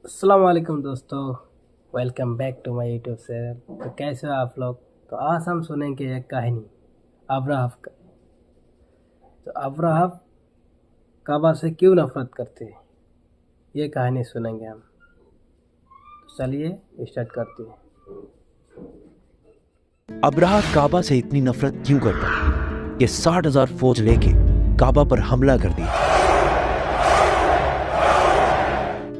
अस्सलाम वालेकुम दोस्तों। Welcome back to my YouTube channel. तो कैसे हो आप लोग। तो आज हम सुनेंगे एक कहानी अब्राहम का। तो अब्राहम काबा से क्यों नफरत करते हैं, ये कहानी सुनेंगे हम। तो चलिए स्टार्ट करते हैं। अब्राहा काबा से इतनी नफरत क्यों करता कि 60,000 फौज लेके काबा पर हमला कर दिया।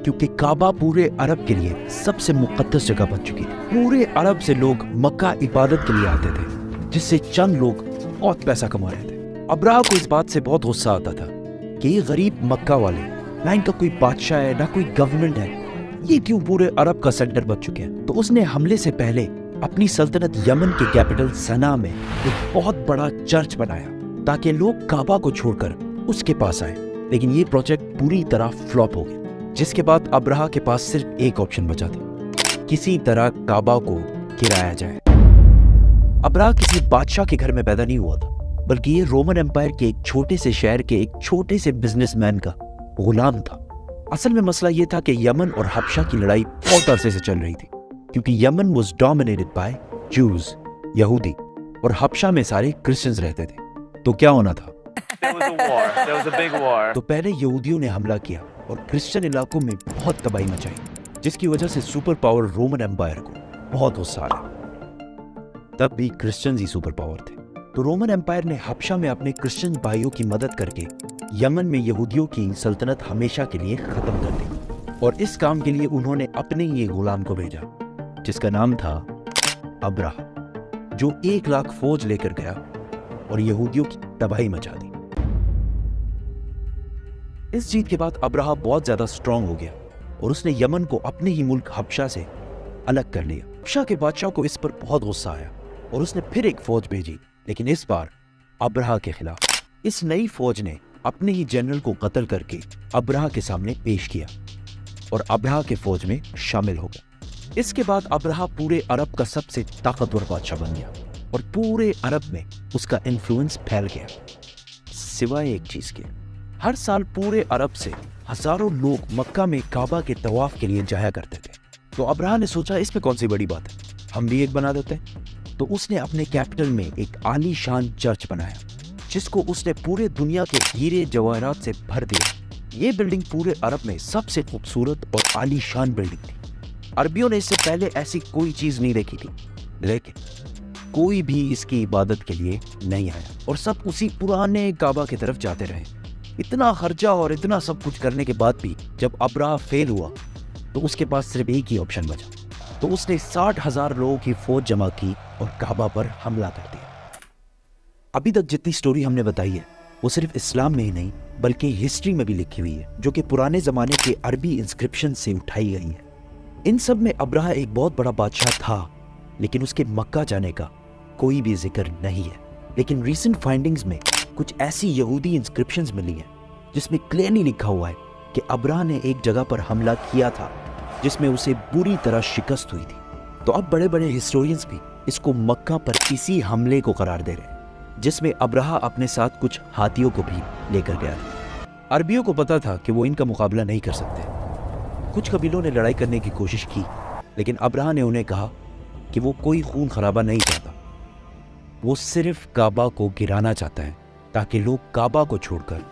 क्योंकि काबा पूरे अरब के लिए सबसे मुकद्दस जगह बन चुकी थी। पूरे अरब से लोग मक्का इबादत के लिए आते थे, जिससे चंद लोग बहुत पैसा कमा रहे थे। अब्राहा को इस बात से बहुत गुस्सा आता था कि ये गरीब मक्का वाले, ना इनका कोई बादशाह है ना कोई गवर्नमेंट है, ये क्यों पूरे अरब का सेंटर बन चुके हैं। तो उसने हमले से पहले अपनी सल्तनत यमन के कैपिटल सना में एक बहुत बड़ा चर्च बनाया ताकि लोग काबा को छोड़कर उसके पास आए। लेकिन ये प्रोजेक्ट पूरी तरह फ्लॉप हो गया, जिसके बाद अब्राहा के पास सिर्फ एक ऑप्शन बचा था, किसी तरह काबा को गिराया जाए। अब्राहा किसी बादशाह के घर में पैदा नहीं हुआ था, बल्कि ये रोमन एम्पायर के एक छोटे से शहर के एक छोटे से बिजनेसमैन का गुलाम था। असल में मसला ये था कि यमन और हबशा की लड़ाई बहुत अरसे से चल रही थी, क्योंकि यमन वाज डोमिनेटेड बाय जूज, यहूदी, और हबशा में सारे क्रिश्चियंस रहते थे। तो क्या होना था? तो पहले यहूदियों ने हमला किया और क्रिश्चियन इलाकों में बहुत तबाही मचाई, जिसकी वजह से सुपर पावर रोमन एम्पायर को बहुत गुस्सा आया। तब भी क्रिश्चियंस ही सुपर पावर थे, तो रोमन एम्पायर ने हबशा में अपने क्रिश्चियन भाइयों की मदद करके यमन में यहूदियों की सल्तनत हमेशा के लिए खत्म कर दी। और इस काम के लिए उन्होंने अपने ही एक गुलाम को भेजा, जिसका नाम था अब्राहा, जो 1 लाख फौज लेकर गया और यहूदियों की तबाही मचा दी। इस जीत के बाद अब्राहा बहुत ज्यादा स्ट्रांग हो गया और उसने यमन को अपने ही मुल्क हबशा से अलग कर लिया। हबशा के बादशाह को इस पर बहुत गुस्सा आया और उसने फिर एक फौज भेजी, लेकिन इस बार अब्राहा के खिलाफ। इस नई फौज ने अपने ही जनरल को कत्ल करके अब्राहा के सामने पेश किया और अब्राहा के फौज में शामिल हो गया। इसके बाद अब्राहा पूरे अरब का सबसे ताकतवर बादशाह बन गया और पूरे अरब में उसका इन्फ्लुएंस फैल गया। सिवाय एक चीज के, हर साल पूरे अरब से हजारों लोग मक्का में काबा के तवाफ के लिए जाया करते थे। तो अब्राहा ने सोचा, इसमें कौन सी बड़ी बात है, हम भी एक बना देते हैं। तो उसने अपने कैपिटल में एक आलीशान चर्च बनाया, जिसको उसने पूरे दुनिया के हीरे जवाहरात से भर दिया। ये बिल्डिंग पूरे अरब में सबसे खूबसूरत और आलीशान बिल्डिंग थी। अरबियों ने इससे पहले ऐसी कोई चीज नहीं देखी थी, लेकिन कोई भी इसकी इबादत के लिए नहीं आया और सब उसी पुराने काबा की तरफ जाते रहे। इतना खर्चा और इतना सब कुछ करने के बाद भी जब अब्राहा फेल हुआ, तो उसके पास सिर्फ एक ही ऑप्शन बचा। तो उसने 60,000 लोगों की फौज जमा की और काबा पर हमला कर दिया। अभी तक जितनी स्टोरी हमने बताई है, वो सिर्फ इस्लाम में ही नहीं बल्कि हिस्ट्री में भी लिखी हुई है, जो कि पुराने जमाने के अरबी इंस्क्रिप्शन से उठाई गई है। इन सब में अब्राहा एक बहुत बड़ा बादशाह था, लेकिन उसके मक्का जाने का कोई भी जिक्र नहीं है। लेकिन रीसेंट फाइंडिंग्स में कुछ ऐसी यहूदी इंस्क्रिप्शंस मिली हैं जिसमें क्लियरली लिखा हुआ है कि अब्राहा ने एक जगह पर हमला किया था जिसमें उसे बुरी तरह शिकस्त हुई थी। तो अब बड़े बड़े हिस्टोरियंस भी इसको मक्का पर इसी हमले को करार दे रहे हैं, जिसमें अब्राहा अपने साथ कुछ हाथियों को भी लेकर गया था। अरबियों को पता था कि वो इनका मुकाबला नहीं कर सकते। कुछ कबीलों ने लड़ाई करने की कोशिश की, लेकिन अब्राहा ने उन्हें कहा कि वो कोई खून खराबा नहीं चाहता, वो सिर्फ काबा को गिराना चाहता है ताकि लोग काबा को छोड़कर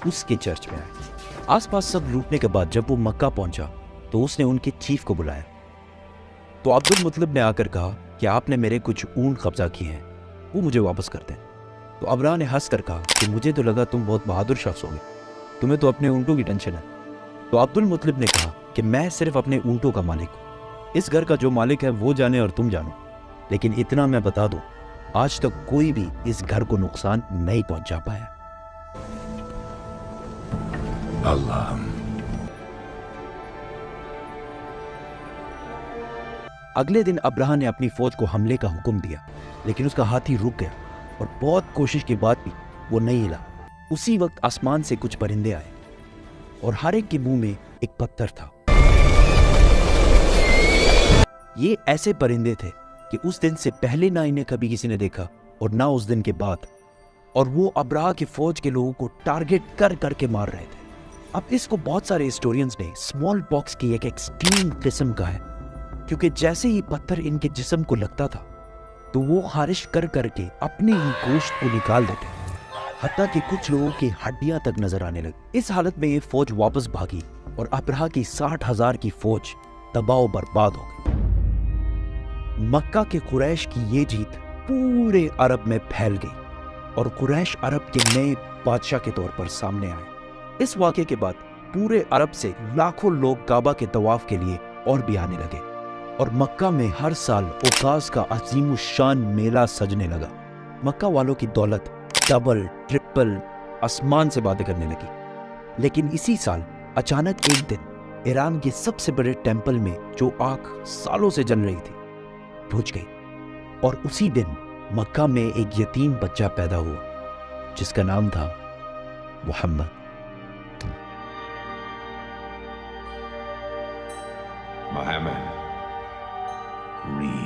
उसके चर्च में आए। आसपास सब लूटने के बाद जब वो मक्का पहुंचा, तो उसने उनके चीफ को बुलाया। तो अब्दुल मुतलिब ने आकर कहा कि आपने मेरे कुछ ऊंट कब्जा किए हैं, वो मुझे वापस कर दें। तो अब्राहा ने हंस कर कहा कि मुझे तो लगा तुम बहुत बहादुर शख्स होगे, तुम्हें तो अपने ऊंटों की टेंशन है। तो अब्दुल मुतलिब ने कहा कि मैं सिर्फ अपने ऊंटों का मालिक हूँ, इस घर का जो मालिक है वो जाने और तुम जानो। लेकिन इतना मैं बता दूं, आज तक कोई भी इस घर को नुकसान नहीं पहुंचा पाया। अल्लाह। अगले दिन अब्राहा ने अपनी फौज को हमले का हुक्म दिया, लेकिन उसका हाथी रुक गया और बहुत कोशिश के बाद भी वो नहीं हिला। उसी वक्त आसमान से कुछ परिंदे आए और हर एक के मुंह में एक पत्थर था। ये ऐसे परिंदे थे कि उस दिन से पहले ना इन्हें कभी किसी ने देखा और ना उस दिन के बाद, और वो अब्राहा की फौज के लोगों को टारगेट कर करके मार रहे थे। अब इसको बहुत सारे हिस्टोरियंस ने स्मॉल पॉक्स की एक एक्सट्रीम किस्म का है, क्योंकि जैसे ही पत्थर इनके जिस्म को लगता था तो वो खारिश कर करके अपने ही गोश्त को निकाल देते, हत्ता कि कुछ लोगों की हड्डियां तक नजर आने लगी। इस हालत में ये फौज वापस भागी और अब्रहा की 60,000 की फौज तबाह बर्बाद हो गई। मक्का के कुरैश की ये जीत पूरे अरब में फैल गई और कुरैश अरब के नए बादशाह के तौर पर सामने आए। इस वाक़े के बाद पूरे अरब से लाखों लोग काबा के तवाफ के लिए और भी आने लगे और मक्का में हर साल ओकास का अजीम शान मेला सजने लगा। मक्का वालों की दौलत डबल ट्रिपल आसमान से बातें करने लगी। लेकिन इसी साल अचानक एक दिन ईरान के सबसे बड़े टेंपल में जो आग सालों से जल रही थी बुझ गई और उसी दिन मक्का में एक यतीम बच्चा पैदा हुआ जिसका नाम था मोहम्मद। Muhammad, read.